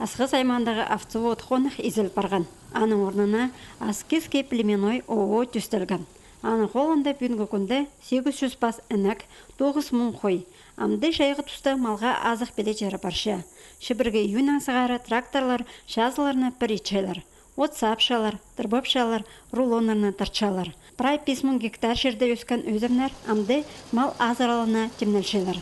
Асқыз аймандағы автовод қонық изіліп барған. Аның орнына Аскизский племенной ООО түстілген. Аның қолында бүгінгі күнде 800 бас інік, 9 мың қой. Амды шайғы тұсты малға азық беле жері баршы. Шыбірге үйін аңсығары тракторлар, жазыларына бір итшайлар. От сапшалар, дырбапшалар, рулонарына тарчалар. Прай 5000 гектар жерде өскен өзімнер амды мал азыралына темнелшелер.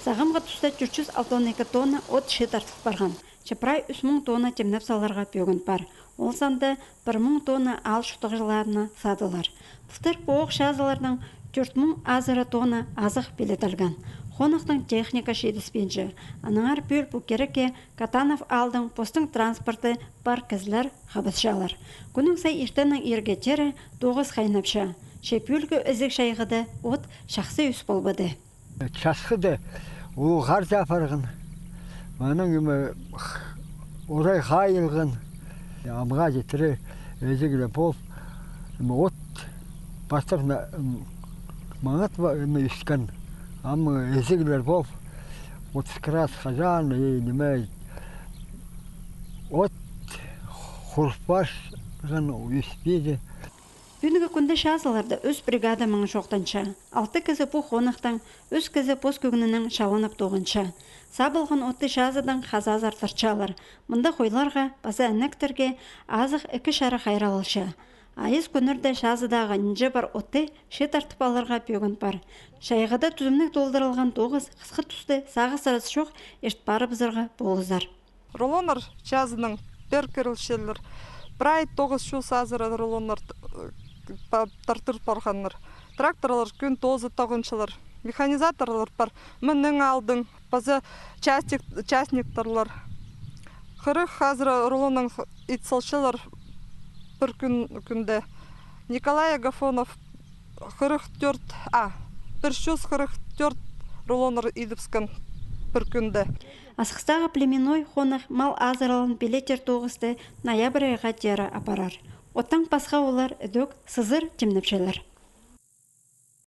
Сағымға тұста 462 тонна от ши тартып барған. Чапрай 3000 тонна темнеп саларға бөгін бар. Ол санды 1000 тонна ал шұқтық жыларына садылар. Бұқтыр боқ шазыларының 4000 азыры тонна азық белетілген. Қонықтың техника шедіспенші. Аныңар бөл бүкереке Катанов алдың постың транспорты бар кізлер қабысшалар. Күнің сай ештенің ергетері 9 қайнапша. Шепүлгі үзік шайғыды от шақсы үс болбады. Часқыды ол ғар жапарғын. Маның орай қайылғын. Амға жетірі өзігілі бол. От бастық маңат үскен. Амы өзігілер бол. 30 крас қажан, от құрпашған үспейді. Бүгінгі күнде шазыларды өз бригада маңы жоқтанша. 6 кізі бұл қонықтан, өз кізі пос көгінінің шалынып тоғынша. Сабылған отты шазыдан қазаз артырчалар. Мұнда қойларға, басы әнектерге азық 2 шары қайралылша. Айыз күнірді шазыдағы нинже бар отты шет артып алырға бөгін бар. Шайғада түзімнік толдырылған 9 қысқы түсті сағы сырыз шоқ ешт бары бұзырға болызар. Рулонар шазының бір кірілшелер. Брай 9 шу сазыры рулонар тартыр барғанлар. Тракторлар күн тозы тағыншылар. Механизаторлар бар. Міннің алдың, базы частникторлар. Қырық қазірі рулонның итсалшылар бір күнде. Николай Агафонов 144 рулонар идіпскен бір күнде. Асықстағы племенной қонық мал азыралын билетер 9-ті ноябрь айға дері апарар. Оттан басқа олар үдік сызыр темнепшелер.